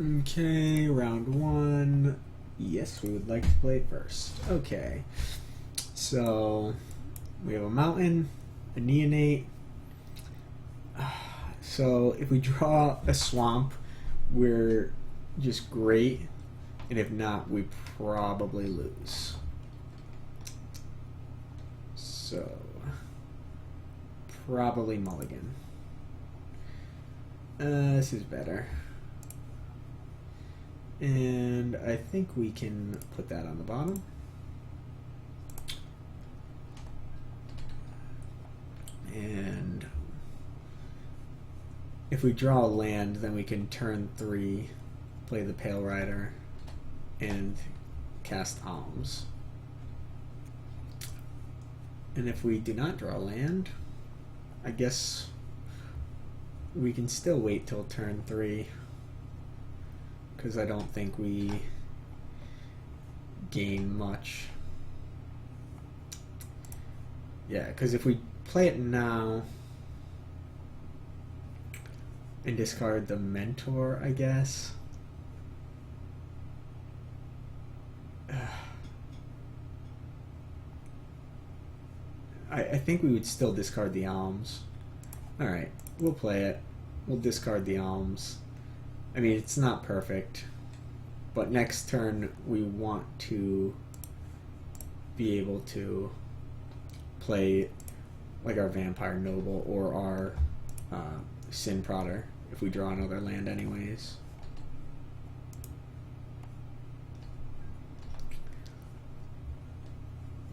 Okay, round one. Yes, we would like to play first. Okay, so we have a mountain, a neonate. So if we draw a swamp, we're just great, and if not, we probably lose. So probably mulligan. This is better. And I think we can put that on the bottom. And if we draw a land, then we can turn 3, play the Pale Rider, and cast Alms. And if we do not draw land, I guess we can still wait till turn 3, because I don't think we gain much. Yeah, because if we play it now and discard the Mentor, I guess. I think we would still discard the Alms. Alright, we'll play it. We'll discard the Alms. I mean, it's not perfect, but next turn we want to be able to play like our Vampire Noble or our Sin Prodder if we draw another land anyways.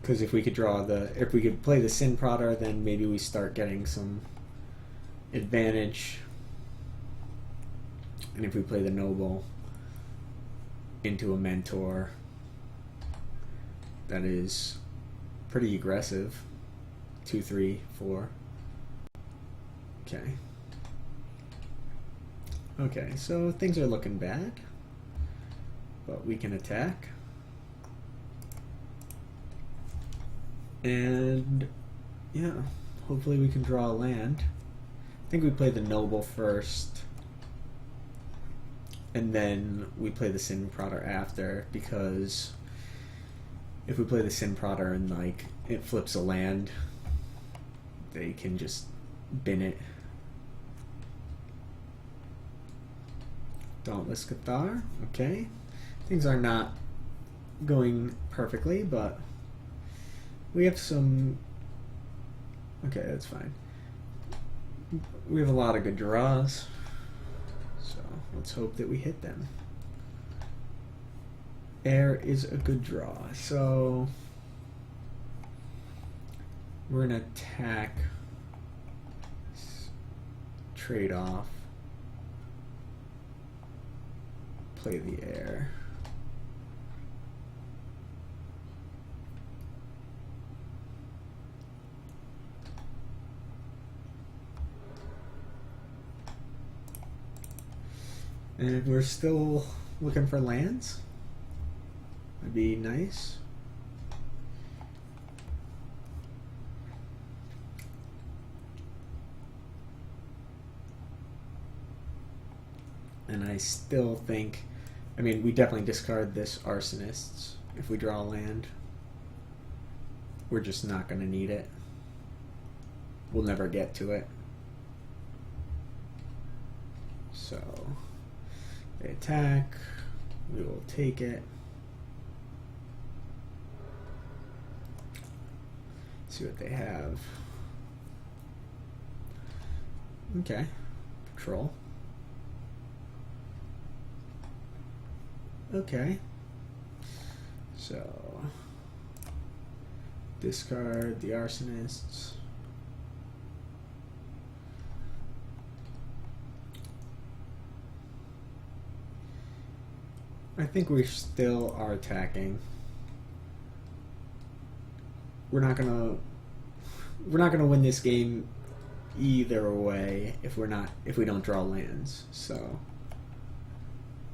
Because if we could if we could play the Sin Prodder, then maybe we start getting some advantage. And if we play the Noble into a Mentor, that is pretty aggressive. 2, 3, 4. Okay. Okay, so things are looking bad, but we can attack. And yeah, hopefully we can draw a land. I think we play the Noble first, and then we play the Sin Prodder after, because if we play the Sin Prodder and like it flips a land, they can just bin it. Dauntless Cathar, okay. Things are not going perfectly, but we have some... Okay, that's fine. We have a lot of good draws, so let's hope that we hit them. Air is a good draw, so we're going to attack, trade off, play the air. And we're still looking for lands. That'd be nice. And I still think, I mean, we definitely discard this Arsonists if we draw a land. We're just not going to need it. We'll never get to it. So they attack, we will take it. See what they have. Okay, patrol. Okay, so discard the Arsonists. I think we still are attacking. We're not gonna win this game either way if we don't draw lands. So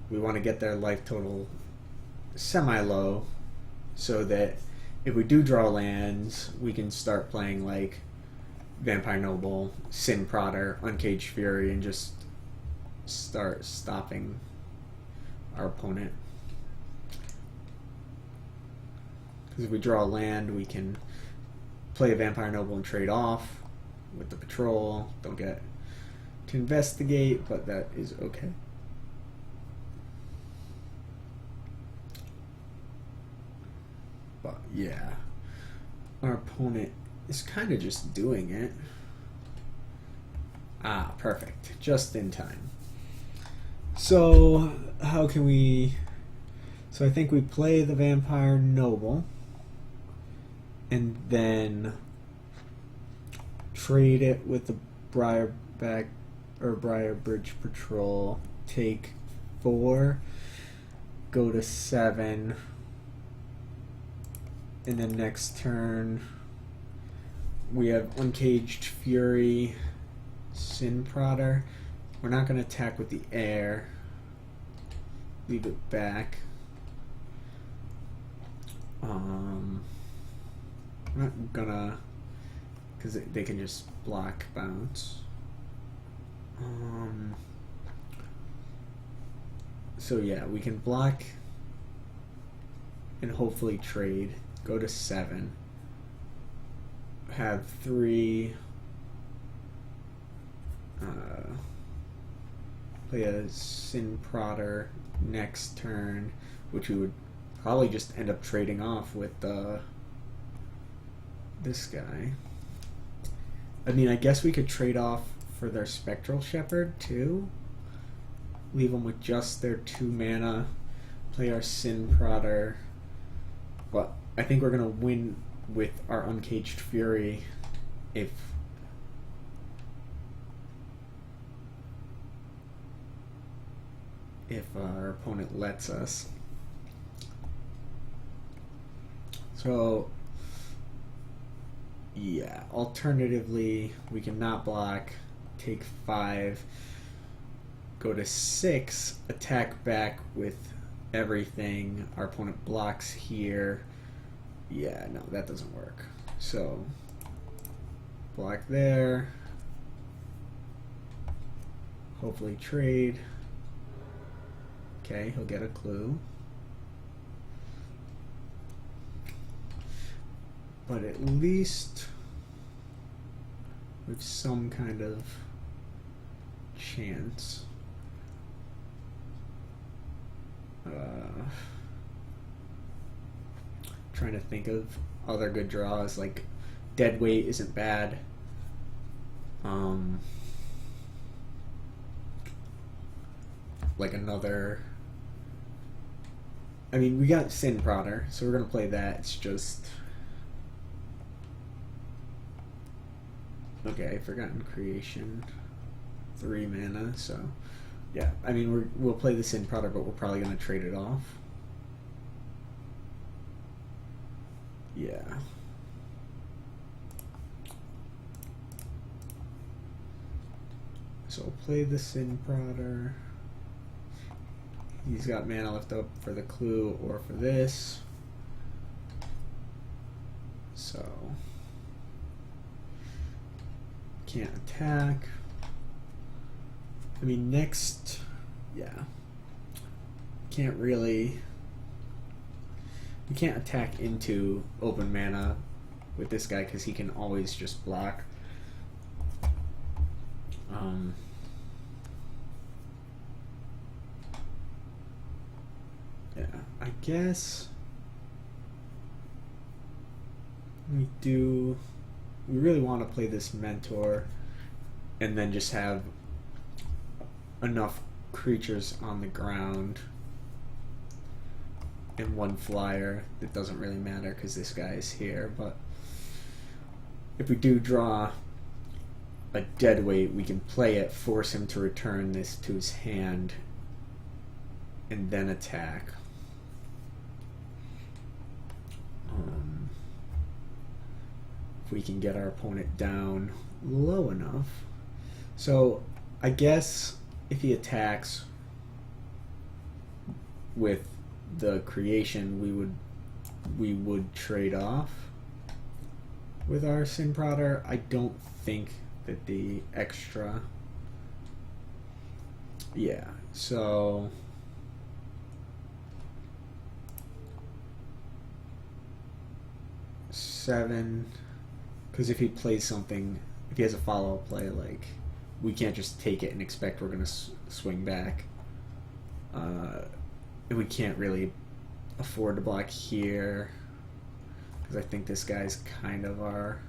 we want to get their life total semi-low, so that if we do draw lands, we can start playing like Vampire Noble, Sin Prodder, Uncaged Fury, and just start stopping our opponent. Because if we draw land, we can play a Vampire Noble and trade off with the patrol. Don't get to investigate, but that is okay. But yeah, our opponent is kind of just doing it. Ah, perfect. Just in time. So, how can we... So I think we play the Vampire Noble and then trade it with the Briarback or Briarbridge Patrol. Take 4, go to 7, and then next turn we have Uncaged Fury, Sin Prodder. We're not going to attack with the air. Leave it back. I'm not gonna, because they can just block bounce. So yeah, we can block and hopefully trade. Go to 7. Have 3. Play a Sin Prodder next turn, which we would probably just end up trading off with this guy. I mean, I guess we could trade off for their Spectral Shepherd too. Leave them with just their 2 mana. Play our Sin Prodder. But I think we're gonna win with our Uncaged Fury if our opponent lets us. So yeah, alternatively we can not block, take 5, go to 6, attack back with everything. Our opponent blocks here. Yeah, no, that doesn't work. So block there, hopefully trade. Okay, he'll get a clue. But at least with some kind of chance. Trying to think of other good draws, like Deadweight isn't bad. Like another... I mean, we got Sin Prodder, so we're going to play that. It's just... Okay, Forgotten Creation. 3 mana, so... Yeah, I mean, we'll play the Sin Prodder, but we're probably going to trade it off. Yeah. So we'll play the Sin Prodder. He's got mana left up for the clue or for this. So can't attack. I mean, next, yeah. Can't really. We can't attack into open mana with this guy because he can always just block. Yeah, I guess we really want to play this Mentor and then just have enough creatures on the ground and 1 flyer. It doesn't really matter because this guy is here, but if we do draw a Deadweight, we can play it, force him to return this to his hand, and then attack. If we can get our opponent down low enough. So I guess if he attacks with the creation, we would trade off with our Sin Prodder. I don't think that the extra... Yeah, so 7, because if he plays something, if he has a follow-up play, like, we can't just take it and expect we're going to swing back. We can't really afford to block here, because I think this guy's kind of our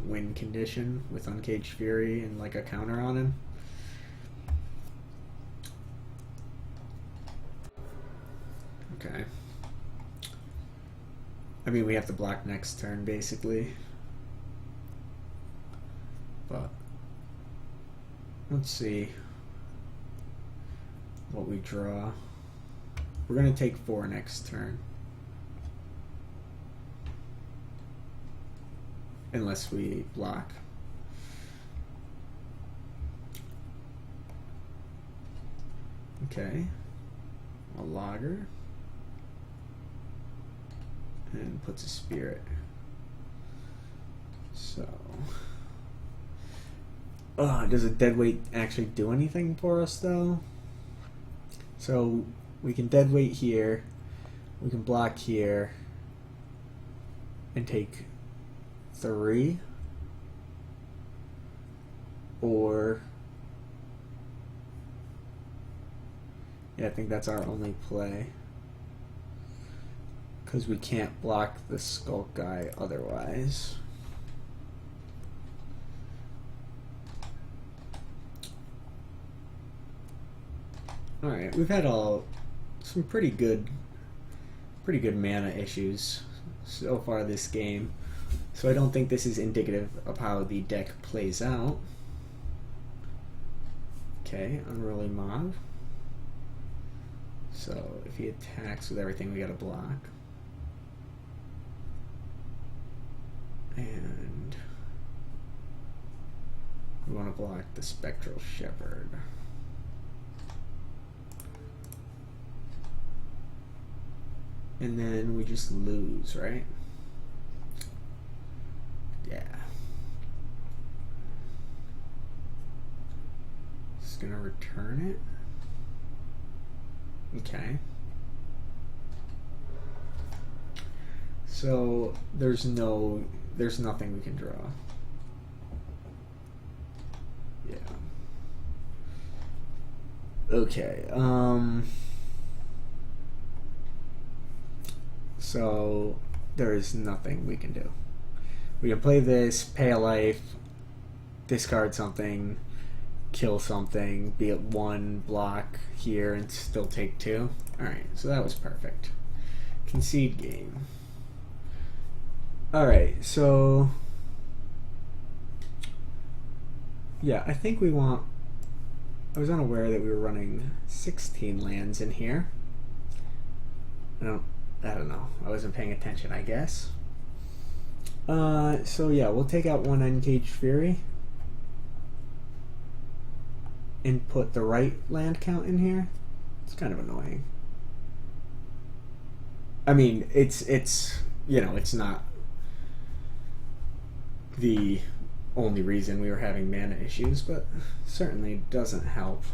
win condition with Uncaged Fury and like a counter on him. Okay. I mean, we have to block next turn, basically. But let's see what we draw. We're going to take 4 next turn. Unless we block. Okay. A logger. And puts a spirit. So, does a deadweight actually do anything for us though? So we can deadweight here, we can block here, and take 3, or yeah, I think that's our only play. Because we can't block the Skulk guy otherwise. Alright, we've had some pretty good mana issues so far this game. So I don't think this is indicative of how the deck plays out. Okay, Unruly Mob. So if he attacks with everything, we gotta block. And we want to block the Spectral Shepherd. And then we just lose, right? Yeah. Just gonna return it. Okay. So there's nothing we can draw. Yeah. Okay. So there is nothing we can do. We can play this, pay a life, discard something, kill something, be at 1, block here, and still take 2. Alright, so that was perfect. Concede game. Alright, so yeah, I think we want, I was unaware that we were running 16 lands in here. I don't know. I wasn't paying attention, I guess. So yeah, we'll take out 1 Uncaged Fury and put the right land count in here. It's kind of annoying. I mean, it's you know, it's not the only reason we were having mana issues, but certainly doesn't help.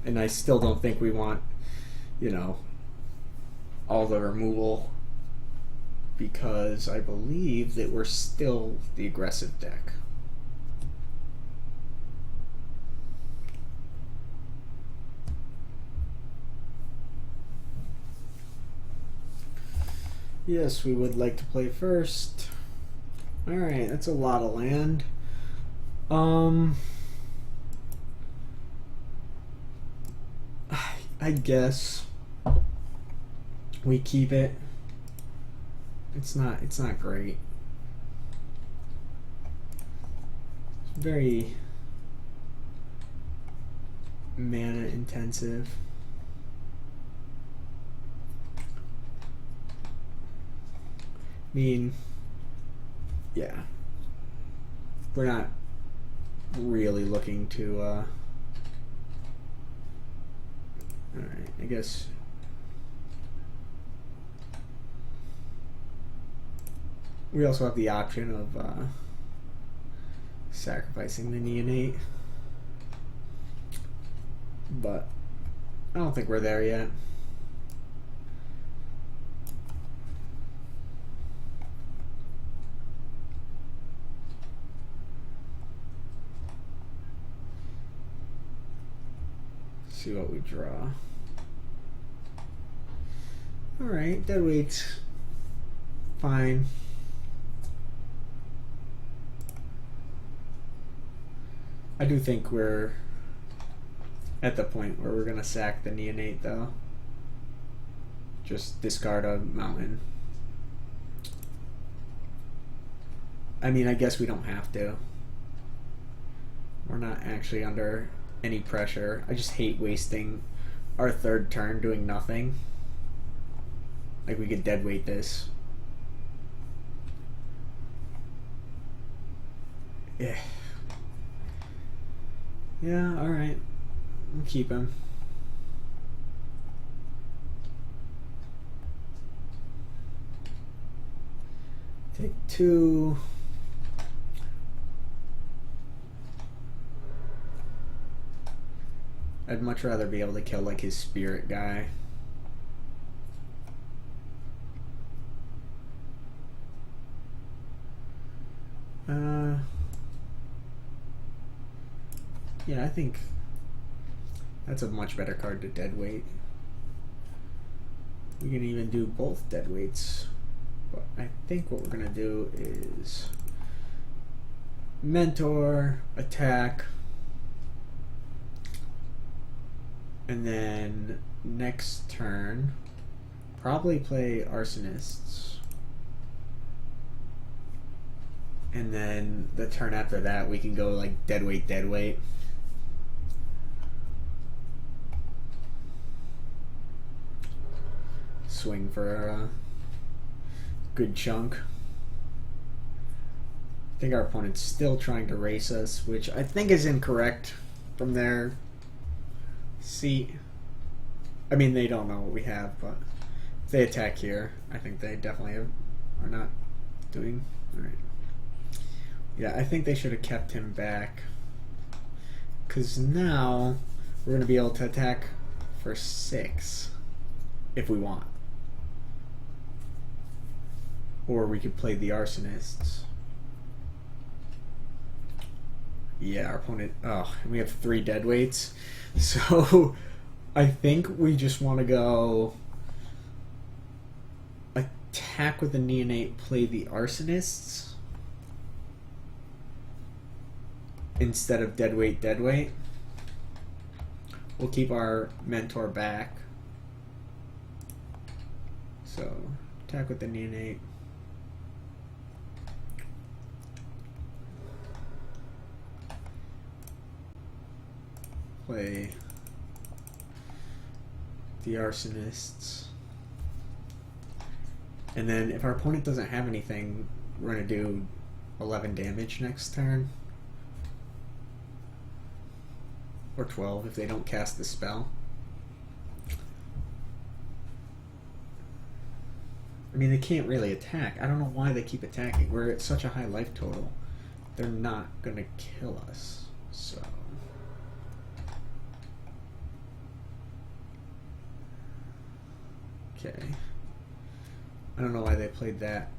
And I still don't think we want, you know, all the removal, because I believe that we're still the aggressive deck. Yes, we would like to play first. Alright, that's a lot of land. I guess we keep it. It's not great. It's very mana intensive. I mean, yeah, we're not really looking to alright, I guess we also have the option of sacrificing the Neonate. but I don't think we're there yet. See what we draw. Alright, deadweight's fine. I do think we're at the point where we're gonna sack the neonate though. Just discard a mountain. I mean, I guess we don't have to. We're not actually under any pressure. I just hate wasting our third turn doing nothing. Like, we could deadweight this. Yeah. Yeah, alright. We'll keep him. Take 2. I'd much rather be able to kill like his spirit guy. Yeah, I think that's a much better card to deadweight. We can even do both deadweights, but I think what we're gonna do is mentor, attack, and then next turn probably play arsonists, and then the turn after that we can go like deadweight. Swing for a good chunk. I think our opponent's still trying to race us, which I think is incorrect from their seat. I mean, they don't know what we have, but if they attack here, I think they definitely are not doing. Alright. Yeah, I think they should have kept him back, because now we're going to be able to attack for 6 if we want. Or we could play the arsonists. Yeah, our opponent... Oh, and we have 3 deadweights. So, I think we just want to go... attack with the neonate, play the arsonists. Instead of deadweight. We'll keep our mentor back. So, attack with the neonate. Play the arsonists. And then if our opponent doesn't have anything, we're going to do 11 damage next turn. Or 12 if they don't cast the spell. I mean, they can't really attack. I don't know why they keep attacking. We're at such a high life total. They're not going to kill us. So... Okay. I don't know why they played that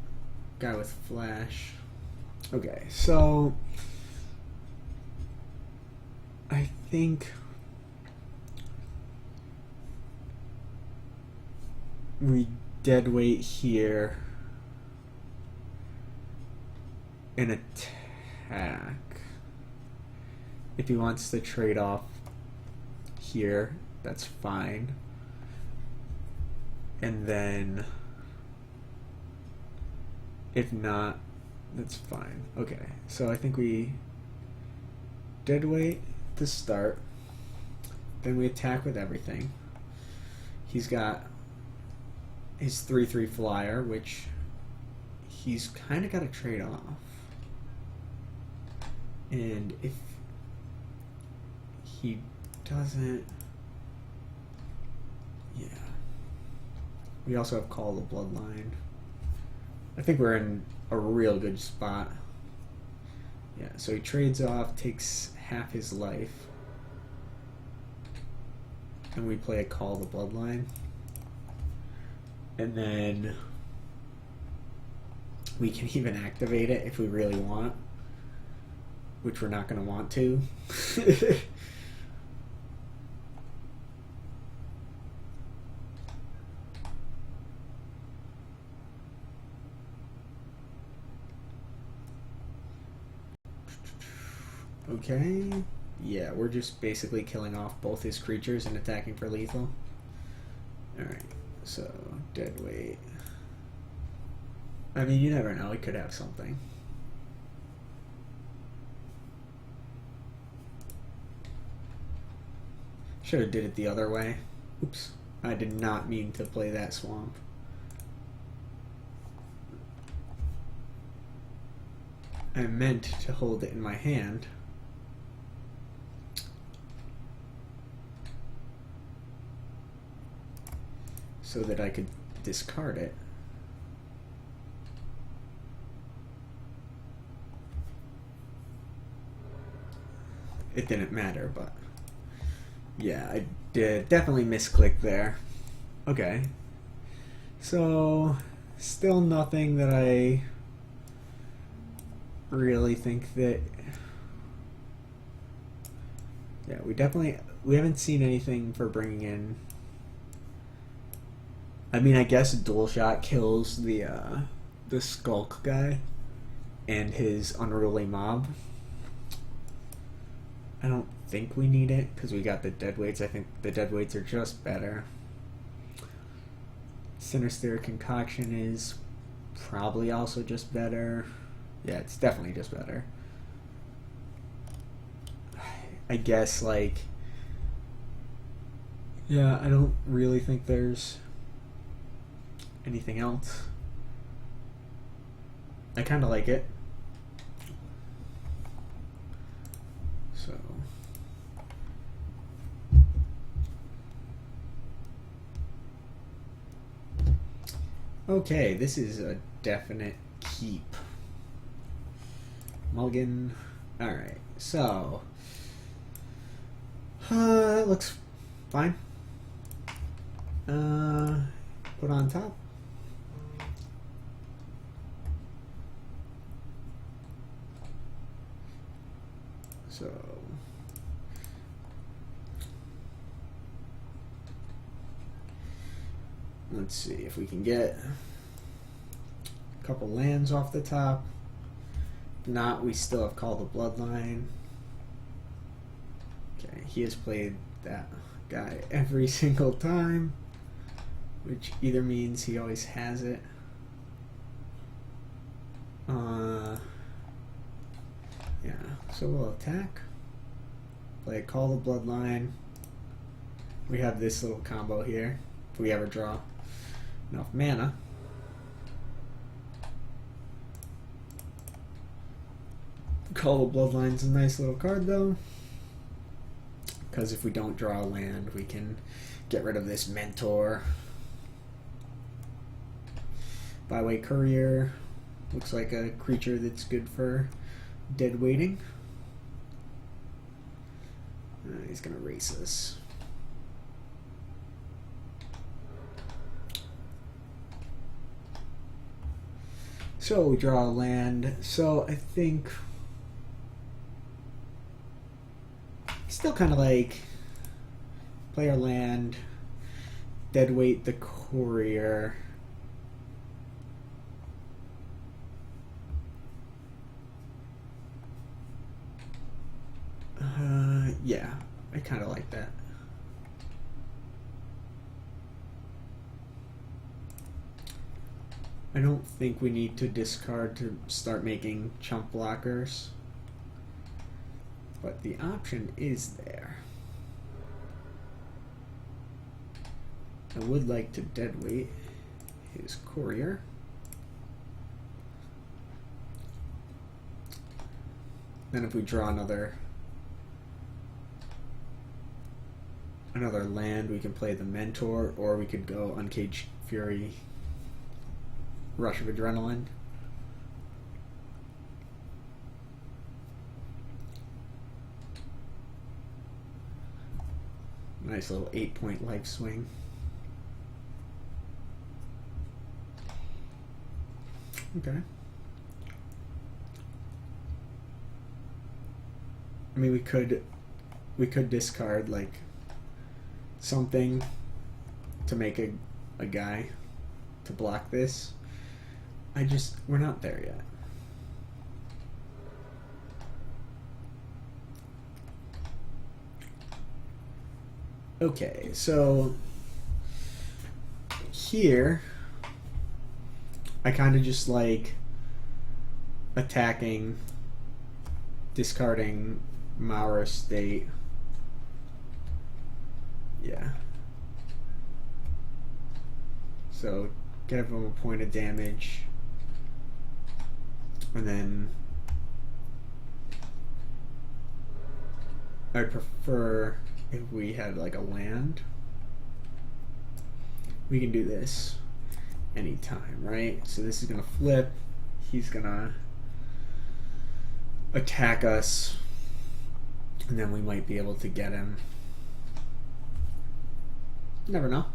guy with flash. Okay, so I think we deadweight here and attack. If he wants to trade off here, that's fine. And then if not, that's fine. Okay, so I think we deadweight to start, then we attack with everything. He's got his 3/3 flyer, which he's kind of got to trade off. And if he doesn't, yeah. We also have Call the Bloodline. I think we're in a real good spot. Yeah, so he trades off, takes half his life. can we play a Call the Bloodline? And then we can even activate it if we really want, which we're not going to want to. Okay, yeah, we're just basically killing off both his creatures and attacking for lethal. Alright, so dead weight. I mean, you never know, he could have something. Should have did it the other way. Oops, I did not mean to play that swamp. I meant to hold it in my hand. So that I could discard it. It didn't matter, but yeah, I did definitely misclick there. Okay. So, still nothing that I really think that... Yeah, we haven't seen anything for bringing in... I mean, I guess Dual Shot kills the Skulk guy and his Unruly Mob. I don't think we need it because we got the Deadweights. I think the Deadweights are just better. Sinister Concoction is probably also just better. Yeah, it's definitely just better. I guess, like... Yeah, I don't really think there's anything else. I kind of like it. So... Okay, this is a definite keep. Mulligan. Alright, so... that looks fine. Put on top. So... Let's see if we can get a couple lands off the top. If not, we still have Call the Bloodline. Okay, he has played that guy every single time, which either means he always has it. Yeah, so we'll attack. Play Call the Bloodline. We have this little combo here if we ever draw enough mana. Call the Bloodline's a nice little card though, because if we don't draw a land, we can get rid of this Mentor. Byway Courier looks like a creature that's good for dead waiting. He's gonna race us. So we draw a land. So I think still kind of like play our land, deadweight the Courier. Yeah, I kind of like that. I don't think we need to discard to start making chump blockers, but the option is there. I would like to deadweight his Courier. Then if we draw another land, we can play the Mentor, or we could go Uncaged Fury, Rush of Adrenaline. Nice little 8-point life swing. Okay. I mean, we could discard like something to make a guy to block this. We're not there yet. Okay, so here I kind of just like attacking, discarding Maurer State. Yeah. So give him a point of damage. And then I prefer if we had like a land. We can do this anytime, right? So this is gonna flip. He's gonna attack us, and then we might be able to get him. Never know.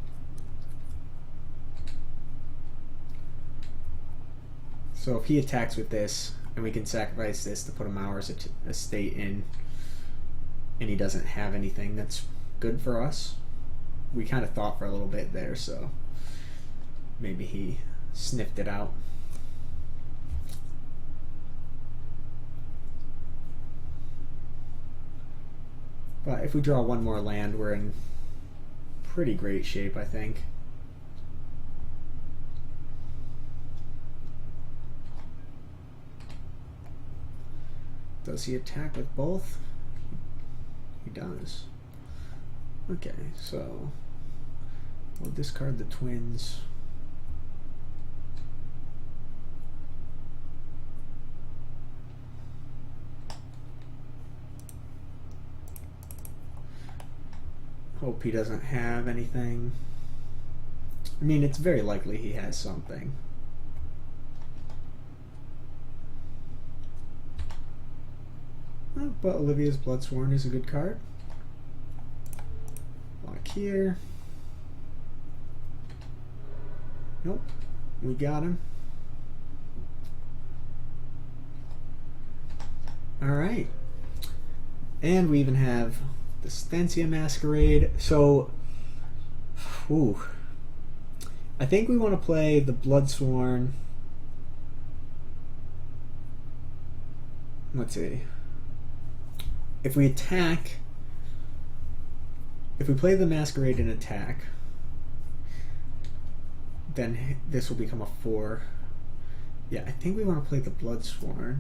So if he attacks with this, and we can sacrifice this to put a Maurer's estate in, and he doesn't have anything, that's good for us. We kind of thought for a little bit there, so maybe he sniffed it out. But if we draw one more land, we're in pretty great shape, I think. Does he attack with both? He does. Okay, so we'll discard the twins. Hope he doesn't have anything. I mean, it's very likely he has something. But Olivia's Bloodsworn is a good card. Lock here. Nope. We got him. Alright. And we even have the Stensia Masquerade. So, ooh. I think we want to play the Bloodsworn. Let's see. If we attack, if we play the Masquerade and attack, then this will become a 4. Yeah, I think we want to play the Bloodsworn.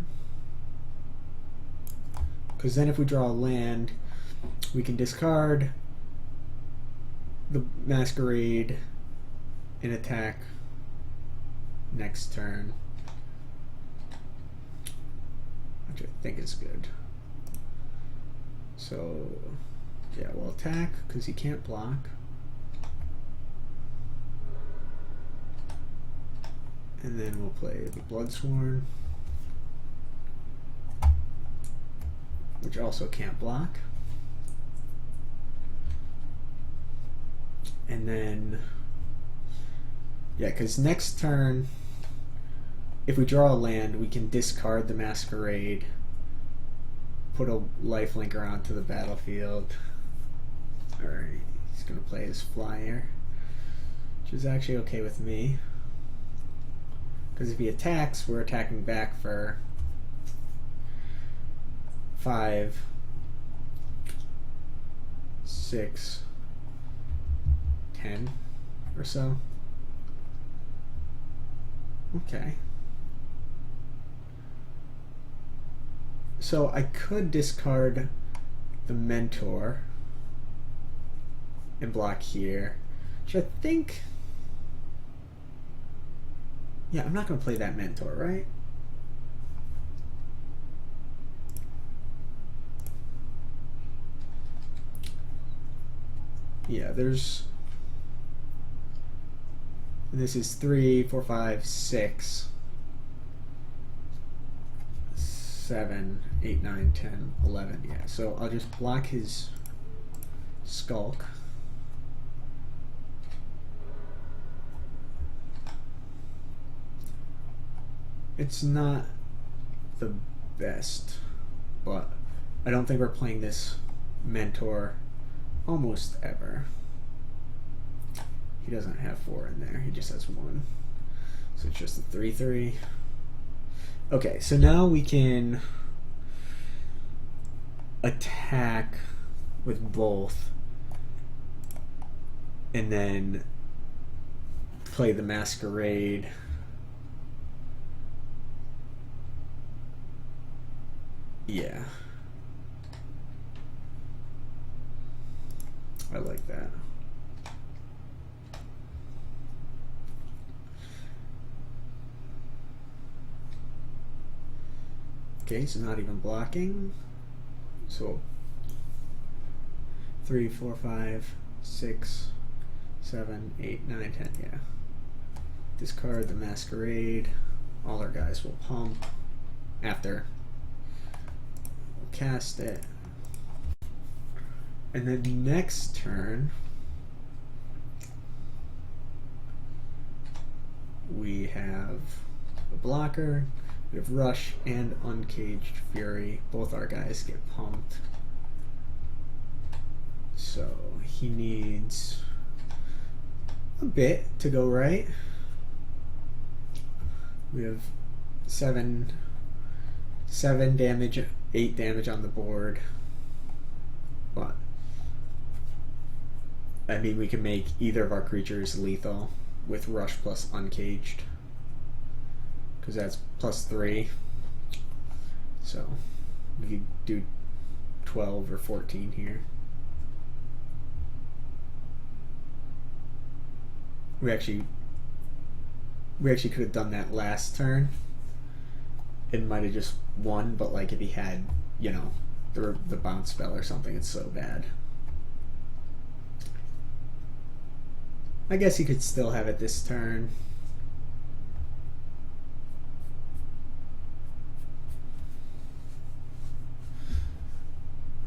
Because then if we draw a land, we can discard the Masquerade and attack next turn. Which I think is good. So, yeah, we'll attack because he can't block. And then we'll play the Bloodsworn, which also can't block. And then, yeah, because next turn, if we draw a land, we can discard the Masquerade, put a lifelink around to the battlefield. Alright, he's going to play his flyer, which is actually okay with me. Because if he attacks, we're attacking back for 5, 6, 10 or so. Okay. So I could discard the Mentor and block here, which I think... Yeah, I'm not going to play that Mentor, right? Yeah, there's... This is 3, 4, 5, 6, 7, 8, 9, 10, 11. Yeah, so I'll just block his Skulk. It's not the best, but I don't think we're playing this mentor almost ever. He doesn't have 4 in there, he just has 1. So it's just a 3/3. Okay, so now we can attack with both and then play the Masquerade. Yeah. I like that. Okay, so not even blocking. So 3, 4, 5, 6, 7, 8, 9, 10, yeah. Discard the Masquerade. All our guys will pump after. We'll cast it. And then next turn, we have a blocker. We have Rush and Uncaged Fury. Both our guys get pumped. So he needs a bit to go right. We have 7 damage, 8 damage on the board. But I mean, we can make either of our creatures lethal with Rush plus Uncaged, because that's +3. So we could do 12 or 14 here. We actually could have done that last turn. It might have just won, but like if he had, you know, the bounce spell or something, it's so bad. I guess he could still have it this turn.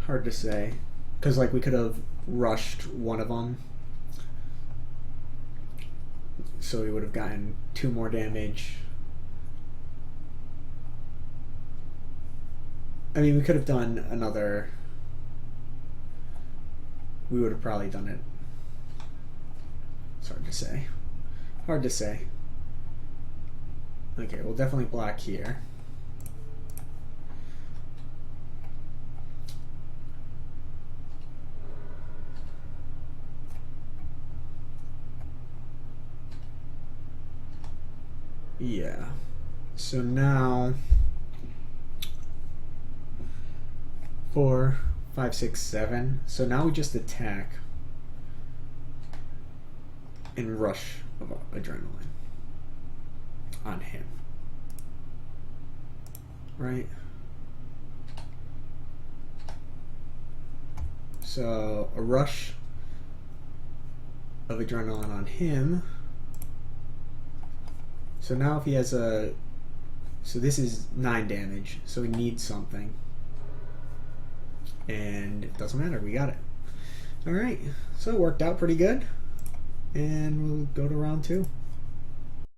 Hard to say, because like we could have rushed one of them, so we would have gotten 2 more damage. I mean, we could have done another. We would have probably done it. It's hard to say. Hard to say. Okay, we'll definitely block here. Yeah. So now 4, 5, 6, 7. So now we just attack and rush of adrenaline on him. Right? So a rush of adrenaline on him. So now if he has a... So this is 9 damage, so we need something. And it doesn't matter, we got it. Alright, so it worked out pretty good. And we'll go to round 2.